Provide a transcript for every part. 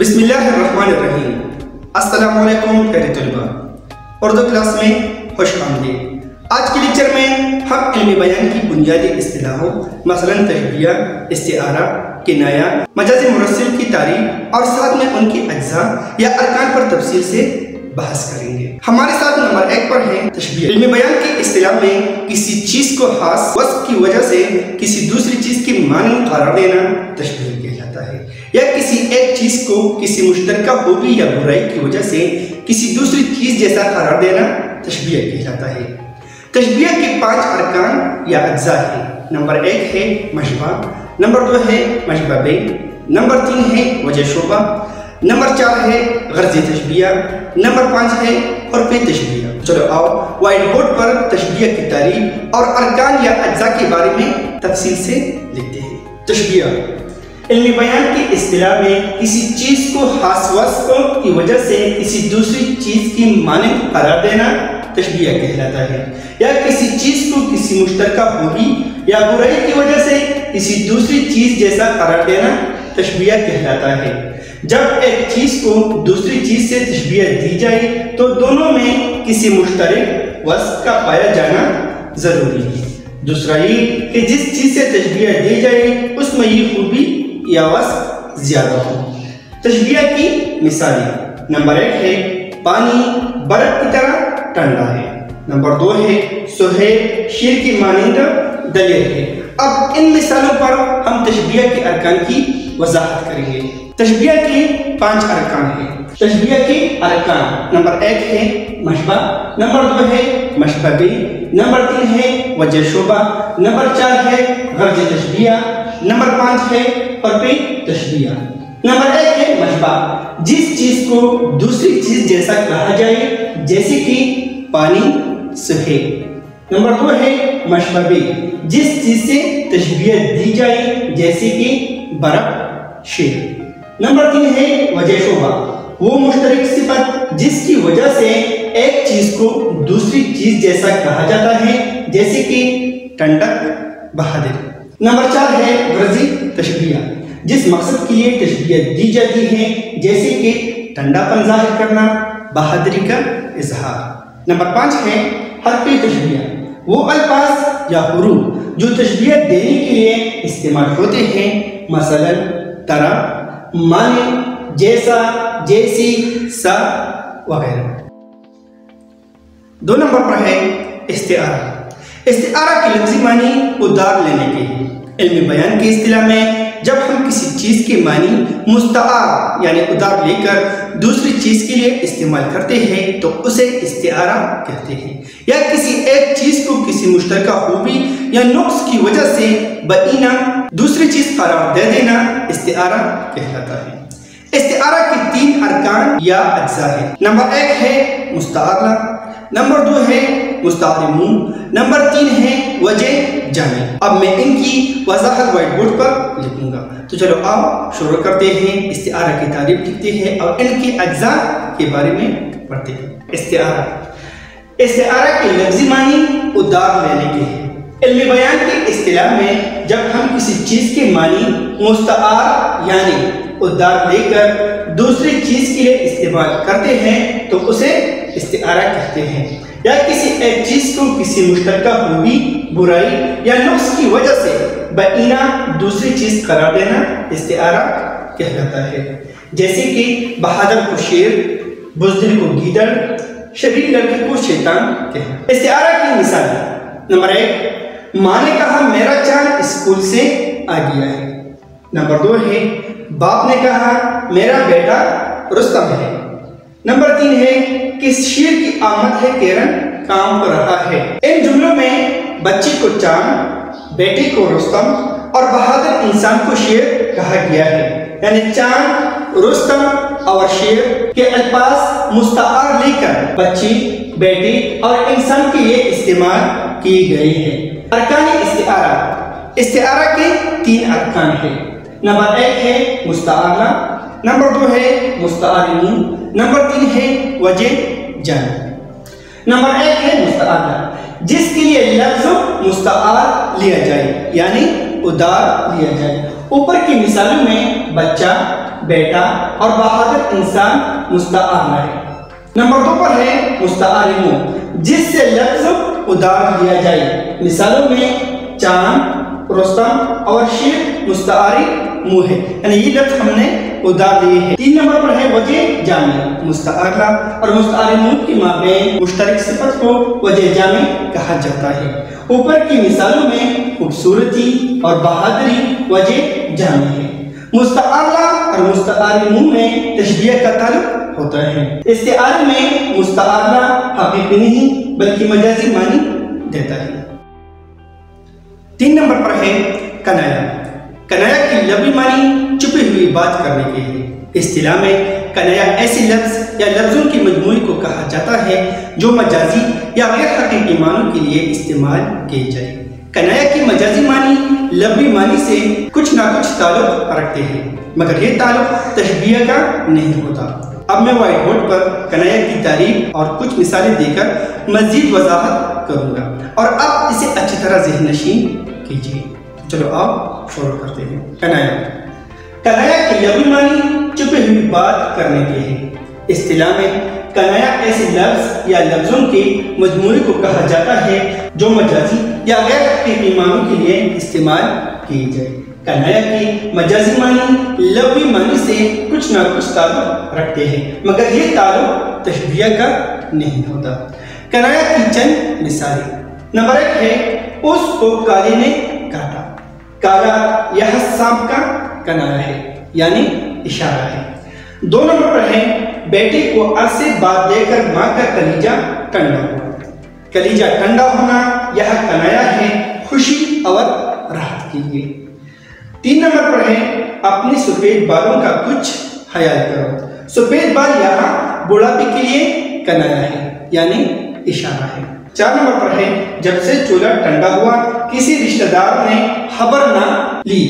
بسم اللہ الرحمن الرحیم۔ السلام علیکم پیارے طلباء، اردو کلاس میں خوش آمدید۔ آج کے لیکچر میں ہم علم بیان کی بنیادی اصطلاحوں مثلاً تشبیہ، استعارہ، کنایہ، مجاز مرسل کی تعریف اور ساتھ میں ان کے اجزاء یا ارکان پر تفصیل سے بحث کریں گے۔ ہمارے ساتھ نمبر 1 پر ہے تشبیہ۔ علم بیان کی اصطلاح میں کسی چیز کو خاص وصف کی وجہ سے کسی دوسری چیز کی مانند قرار دینا تشبیہ کہلاتا ہے، یا کسی ایک چیز کو کسی مشترکہ خوبی یا برائی کی وجہ سے کسی دوسری چیز جیسا قرار دینا تشبیہ کہلاتا ہے۔ تشبیہ کے 5 ارکان یا اجزاء ہیں۔ نمبر 1 ہے مشبہ، نمبر 2 ہے مشبہ بہ، نمبر 3 ہے وجہ شبہ، نمبر 4 ہے غرض تشبیہ، نمبر 5 ہے حرف تشبیہ۔ چلو آؤ وائٹ بورڈ پر تشبیہ کی تعریف اور ارکان یا اجزاء کے بارے میں تفصیل سے لکھتے ہیں۔ تشبیہ علم بیان کی اصطلاح میں کسی چیز کو خاص وصف کی وجہ سے کسی دوسری چیز کی مانند قرار دینا تشبیہ کہلاتا ہے، یا کسی چیز کو کسی مشترکہ خوبی یا برائی کی وجہ سے کسی دوسری چیز جیسا قرار دینا تشبیہ کہلاتا ہے۔ جب ایک چیز کو دوسری چیز سے تشبیہ دی جائے تو دونوں میں کسی مشترک وصف کا پایا جانا ضروری ہے۔ دوسرا یہ کہ جس چیز سے تشبیہ دی جائے اس میں یہ خوبی یا وصف زیادہ ہو۔ تشبیہ کی مثالیں: نمبر 1 ہے پانی برف کی طرح ٹھنڈا ہے، نمبر 2 ہے سہیل شیر کی مانند دلیر ہے۔ اب ان مثالوں پر ہم تشبیہ کے ارکان کی وضاحت کریں گے۔ تشبیہ کے 5 ارکان ہیں۔ تشبیہ کے ارکان: نمبر 1 ہے مشبہ، نمبر 2 ہے مشبہ بہ، نمبر 3 ہے وجہ شبہ، نمبر 4 ہے غرض تشبیہ، نمبر 5 ہے حرف تشبیہ۔ نمبر 1 ہے مشبہ، جس چیز کو دوسری چیز جیسا کہا جائے، جیسے کہ پانی، سہیل۔ نمبر 2 ہے مشبہ بہ، جس چیز سے تشبیہ دی جائے، جیسے کہ برف، شیر۔ نمبر 3 ہے وجہ شبہ، وہ مشترک صفت جس کی وجہ سے ایک چیز کو دوسری چیز جیسا کہا جاتا ہے، جیسے کہ ٹھنڈک، بہادر۔ نمبر 4 ہے غرض تشبیہ، جس مقصد کے لیے تشبیہ دی جاتی ہے، جیسے کہ ٹھنڈا پن ظاہر کرنا، بہادری کا اظہار۔ نمبر 5 ہے حرف تشبیہ، وہ الفاظ یا حروف جو تشبیہ دینے کے لیے استعمال ہوتے ہیں، مثلا طرح، معنی، جیسا، جیسی، سا وغیرہ۔ 2 نمبر پر ہے استعارہ۔ استعارہ کی لفظی معنی ادار لینے کے ہے۔ علم بیان کی اصطلاح میں جب ہم کسی چیز کے معنی مستعار یعنی ادار لے کر دوسری چیز کے لیے استعمال کرتے ہیں تو اسے استعارہ کہتے ہیں، یا کسی ایک چیز کو کسی مشترکہ خوبی یا نقص کی وجہ سے بعینہ دوسری چیز قرار دے دینا استعارہ کہلاتا ہے۔ استعارہ کے 3 ارکان یا اجزاء ہیں۔ نمبر 1 ہے مستعارہ، نمبر 2 ہے مستعار منہ، نمبر 3 ہے وجہ جامع۔ اب میں ان کی وضاحت وائٹ بورڈ پر لکھوں گا، تو چلو آؤ شروع کرتے ہیں۔ استعارہ کی تعریف لکھتے ہیں اور ان کے اجزاء کے بارے میں پڑھتے ہیں۔ استعارہ کے لفظی معنی ادار لینے کے ہیں۔ علم بیان کی اصطلاح میں جب ہم کسی چیز کے معنی مستعار یعنی ادار لے کر دوسری چیز کے لیے استعمال کرتے ہیں تو اسے استعارہ کہتے ہیں، یا کسی ایک چیز کو کسی مشترکہ خوبی، برائی یا نقص کی وجہ سے بعینہ دوسری چیز قرار دینا استعارہ کہلاتا ہے، جیسے کہ بہادر کو شیر، بزدل کو گیدڑ، شریر لڑکی کو شیطان کہنا۔ استعارہ کی مثال: نمبر 1 ماں نے کہا میرا چاند اسکول سے آ گیا ہے، نمبر 2 ہے باپ نے کہا میرا بیٹا رستم ہے، نمبر 3 ہے کس شیر کی آمد ہے کیرن کام کر رہا ہے۔ ان جملوں میں بچی کو چاند، بیٹی کو رستم اور بہادر انسان کو شیر کہا گیا ہے، یعنی چاند، رستم اور شیر کے الفاظ مستعار لے کر بچی، بیٹی اور انسان کے لیے استعمال کی گئی ہے۔ ارکان استعارہ: استعارہ کے 3 ارکان ہیں۔ نمبر 1 ہے مستعارہ، نمبر 2 ہے مستعار منہ، نمبر 3 ہے وجہ جامع۔ نمبر 1 ہے مستعارہ، جس کے لیے لفظ مستعار لیا جائے یعنی ادار لیا جائے۔ اوپر کی مثالوں میں بچہ، بیٹا اور بہادر انسان مستعار ہے۔ نمبر 2 پر ہے مستعار منہ، جس سے لفظ ادار لیا جائے۔ مثالوں میں چاند، رستم اور شیر مستعاری منہ ہے، یعنی یہ لفظ ہم نے ادار لیے ہیں۔ 3 نمبر پر ہے وجہ جامع، مستعارہ اور مستعار منہ کے مابین مشترک صفت کو وجہ جامع کہا جاتا ہے۔ اوپر کی مثالوں میں خوبصورتی اور بہادری وجہ جامع ہے۔ مستعارہ اور مستعار منہ میں تشبیہ کا تعلق ہوتا ہے۔ استعارے میں مستعارہ حقیقی نہیں بلکہ مجازی معنی دیتا ہے۔ 3 نمبر پر ہے کنایا۔ کنایا کی لفظی معنی چھپی ہوئی بات کرنے کے ہے۔ اصطلاح میں کنایا ایسے لفظ یا لفظوں کی مجموعے کو کہا جاتا ہے جو مجازی یا غیر حقیقی معنوں کے لیے استعمال کیے جائے۔ کنایا کی مجازی معنی لفظی معنی سے کچھ نہ کچھ تعلق رکھتے ہیں، مگر یہ تعلق تشبیہ کا نہیں ہوتا۔ اب میں وائٹ بورڈ پر کنایا کی تعریف اور کچھ مثالیں دے کر مزید وضاحت کروں گا، اور آپ اسے اچھی طرح ذہن نشین کیجیے۔ چلو آپ شروع کرتے ہیں۔ کنایا کی لفظی معنی چھپی ہوئی بات کرنے کے ہے۔ اصطلاح میں کنایا ایسے لفظ یا لفظوں کے مجموعے کو کہا جاتا ہے جو مجازی یا غیر حقیقی معنوں کے لیے استعمال کیے جائے۔ کنایا کی مجازی معنی لفظی معنی سے کچھ نہ کچھ تعلق رکھتے ہیں، مگر یہ تعلق تشبیہ کا نہیں ہوتا۔ کنایا کی چند مثالیں۔ نمبر 1 ہے اس کو کالے نے کاٹا۔ کالا یہ سانپ کا کنایا ہے، یعنی اشارہ ہے۔ 2 نمبر پر ہے بیٹے کو عرصے بعد دے کر ماں کا کلیجہ ٹھنڈا ہوا۔ کلیجہ ٹھنڈا ہونا یہ کنایا ہے خوشی اور راحت کے لیے۔ 3 نمبر پر ہے اپنے سفید بالوں کا کچھ خیال کرو۔ سفید بال یہاں بڑھاپے کے لیے کنایا ہے، یعنی اشارہ ہے۔ 4 نمبر پر ہے جب سے چولہا ٹھنڈا ہوا کسی رشتہ دار نے خبر نہ لی۔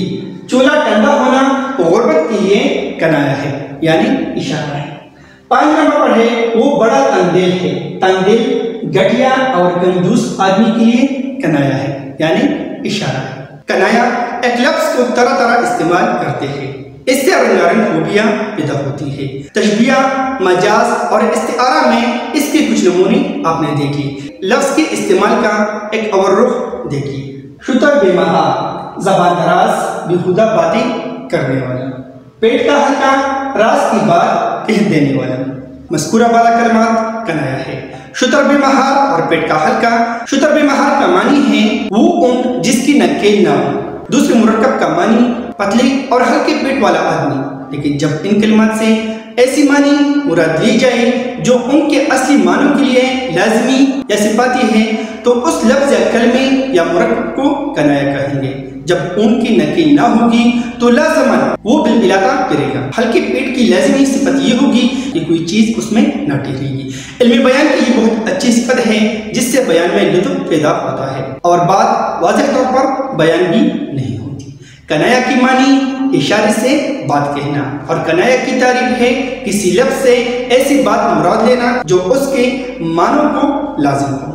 چولہا ٹھنڈا ہونا غربت کے لیے کنایا ہے، یعنی اشارہ ہے۔ 5 نمبر پر ہے وہ بڑا تنگ دل ہے۔ تنگ دل گھٹیا اور کنجوس آدمی کے لیے کنایا ہے، یعنی اشارہ ہے۔ کنایا ایک لفظ کو طرح طرح استعمال کرتے ہیں، اس سے رنگارنگ خوبیاں پیدا ہوتی ہے۔ تشبیہ، مجاز اور استعارہ میں اس کے کچھ نمونے آپ نے دیکھے۔ لفظ کے استعمال کا ایک اور رخ دیکھیے۔ شتر بے مہار، زبان دراز، بیہودہ باتیں کرنے والا۔ پیٹ کا ہلکا، راز کی بات کہہ دینے والا۔ مذکورہ بالا کلمات کنایا ہے۔ شتر بے مہار اور پیٹ کا ہلکا۔ شتر بے مہار کا معنی ہے وہ اونٹ جس کی نکیل نہ ہو۔ دوسرے مرکب کا معنی پتلے اور ہلکے پیٹ والا آدمی۔ لیکن جب ان کلمات سے ایسی معنی مراد لی جائے جو ان کے اصلی معنوں کے لیے لازمی یا صفاتی ہے تو اس لفظ یا کلمے یا مرکب کو کنایا کہیں گے۔ جب اون کی نکیل نہ ہوگی تو لازماً وہ بالعلاقہ کرے گا۔ ہلکے پیٹ کی لازمی صفت یہ ہوگی کہ کوئی چیز اس میں نہ ٹھہرے گی۔ علمی بیان کی یہ بہت اچھی صفت ہے جس سے بیان میں لطف پیدا ہوتا ہے اور بات واضح طور پر بیان بھی نہیں ہوتی۔ کنایا کی معنی اشارے سے بات کہنا، اور کنایا کی تعریف ہے کسی لفظ سے ایسی بات مراد لینا جو اس کے معنوں کو لازم ہو۔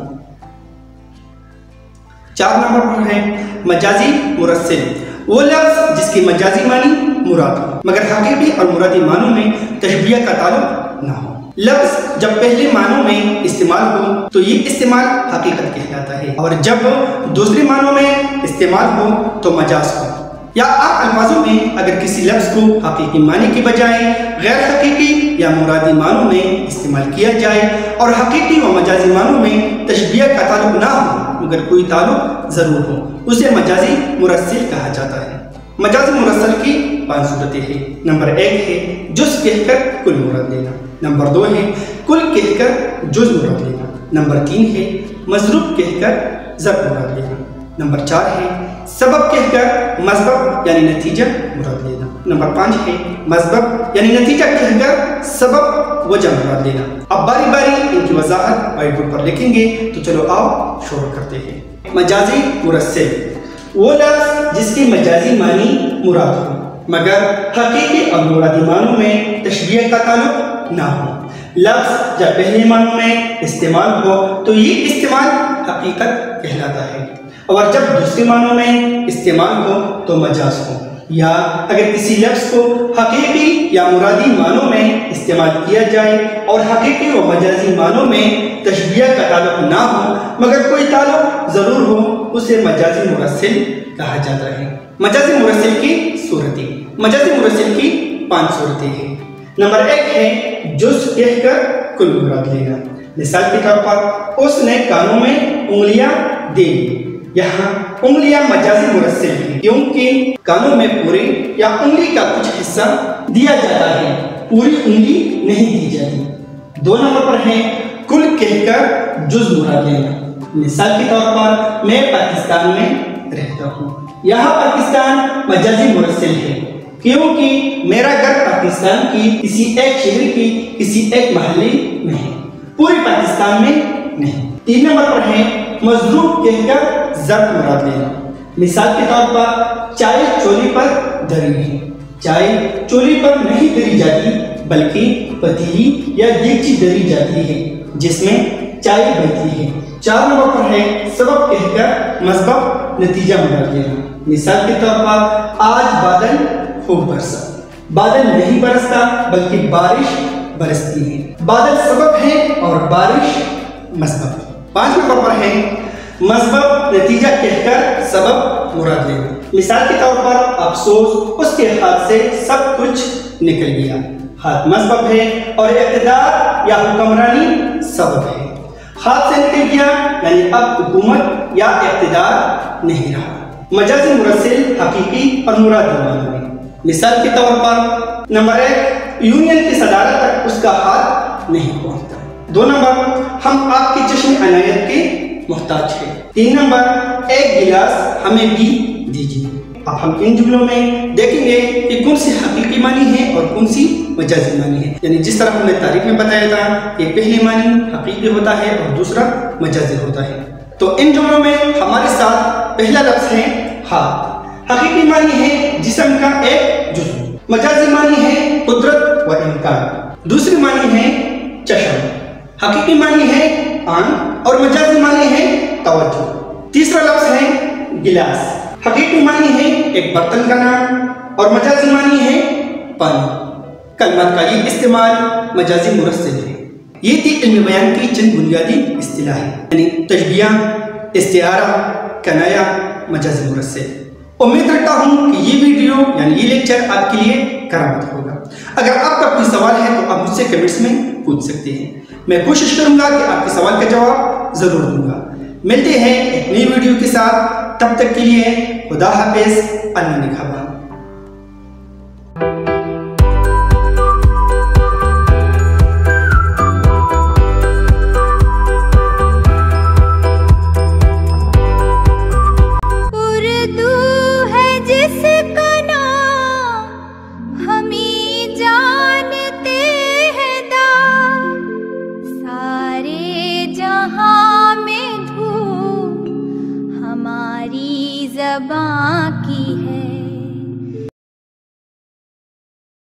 4 نمبر پر ہے مجازی مرسل، وہ لفظ جس کی مجازی معنی مراد ہو مگر حقیقی اور مرادی معنوں میں تشبیہ کا تعلق نہ ہو۔ لفظ جب پہلے معنوں میں استعمال ہو تو یہ استعمال حقیقت کہلاتا ہے، اور جب دوسرے معنوں میں استعمال ہو تو مجاز ہو۔ یا عام الفاظوں میں اگر کسی لفظ کو حقیقی معنی کی بجائے غیر حقیقی یا مرادی معنوں میں استعمال کیا جائے اور حقیقی و مجازی معنوں میں تشبیہ کا تعلق نہ ہو مگر کوئی تعلق ضرور ہو، اسے مجازی مرسل کہا جاتا ہے۔ مجازی مرسل کی 5 صورتیں ہیں۔ نمبر 1 ہے جز کہہ کر کل مراد لینا۔ نمبر 2 ہے کل کہہ کر جز مراد لینا۔ نمبر 3 ہے مضروب کہہ کر ضرب مراد لینا۔ نمبر 4 ہے سبب کہہ کر مسبب یعنی نتیجہ مراد لینا۔ نمبر 5 ہے مسبب یعنی نتیجہ کہہ کر سبب وجہ مراد لینا۔ اب باری باری ان کی وضاحت وائٹ بورڈ پر لکھیں گے، تو چلو آؤ شروع کرتے ہیں۔ مجازی مرسل، وہ لفظ جس کی مجازی معنی مراد ہو مگر حقیقی اور مرادی معنوں میں تشبیہ کا تعلق نہ ہو۔ لفظ جب پہلے معنوں میں استعمال ہو تو یہ استعمال حقیقت کہلاتا ہے، اور جب دوسرے معنوں میں استعمال ہو تو مجاز ہو۔ یا اگر کسی لفظ کو حقیقی یا مرادی معنوں میں استعمال کیا جائے اور حقیقی و مجازی معنوں میں تشبیہ کا تعلق نہ ہو مگر کوئی تعلق ضرور ہو اسے مجازی مرسل کہا جاتا ہے۔ مجازی مرسل کی صورتیں، مجازی مرسل کی 5 صورتیں ہیں۔ نمبر 1 ہے جز کہہ کر کل مراد لینا۔ مثال کے طور پر اس نے کانوں میں انگلیاں دے دی، یہاں انگلیاں مجازی مرسل ہیں کیونکہ کانوں میں پوری یا انگلی کا کچھ حصہ دیا جاتا ہے، پوری انگلی نہیں دی جاتی۔ 2 نمبر پر ہے کل کہہ کر جز مراد لینا۔ مثال کے طور پر میں پاکستان میں رہتا ہوں، یہاں پاکستان مجازی مرسل ہے کیونکہ میرا گھر پاکستان کی کسی ایک شہر کی کسی ایک محلے میں ہے، پوری پاکستان میں نہیں۔ 3 نمبر پر ہے مضروب کہہ کر ضرب مراد لینا۔ مثال کے طور پر چائے چولی پر دری ہے، چائے چولی پر نہیں دری جاتی بلکہ پتیلی یا دیگچی دری جاتی ہے جس میں چائے بنتی ہے۔ 4 نمبر پر ہے سبب کہہ کر مسبب نتیجہ مراد لینا۔ مثال کے طور پر آج بادل خوب برسا، بادل نہیں برستا بلکہ بارش برستی ہے، بادل سبب ہے اور بارش مسبب۔ 5 نمبر پر ہے مسبب نتیجہ کہہ کر سبب مراد لینا۔ مثال کے طور پر افسوس اس کے ہاتھ سے سب کچھ نکل گیا، ہاتھ مسبب ہے اور اقتدار یا حکمرانی سبب ہے۔ ہاتھ سے نکل گیا یعنی اب حکومت یا اقتدار نہیں رہا۔ مجازی مرسل حقیقی اور مرادی معنوں میں۔ مثال کے طور پر نمبر 1 یونین کی صدارت تک اس کا ہاتھ نہیں پہنچتا۔ 2 نمبر ہم آپ کی چشم عنایت کے محتاج ہیں۔ 3 نمبر ایک گلاس ہمیں بھی دیجیے۔ اب ہم ان جملوں میں دیکھیں گے کہ کون سی حقیقی معنی ہے اور کون سی مجازی معنی ہے، یعنی جس طرح ہم نے تعریف میں بتایا تھا کہ پہلی معنی حقیقی ہوتا ہے اور دوسرا مجازی ہوتا ہے۔ تو ان جملوں میں ہمارے ساتھ پہلا لفظ ہے ہاتھ۔ حقیقی معنی ہے جسم کا ایک جزو، مجازی معنی ہے قدرت و امکان۔ دوسری معنی ہے چشم، حقیقی معنی ہے آنکھ اور مجازی معنی ہے توجہ۔ تیسرا لفظ ہے گلاس، حقیقی معنی ہے ایک برتن کا نام اور مجازی معنی ہے پانی۔ کلمات کا یہ استعمال مجازی مرسل ہے۔ یہ تھی علم بیان کی چند بنیادی اصطلاحیں، یعنی تشبیہ، استعارہ، کنایہ، مجازی مرسل۔ امید رکھتا ہوں کہ یہ ویڈیو یعنی یہ لیکچر آپ کے لیے کارآمد ہوگا۔ اگر آپ کا کوئی سوال ہے تو آپ مجھ سے کمنٹس میں پوچھ سکتے ہیں، میں کوشش کروں گا کہ آپ کے سوال کا جواب ضرور دوں گا۔ ملتے ہیں ایک نئی ویڈیو کے ساتھ، تب تک کے لیے خدا حافظ، اللہ نگہبان۔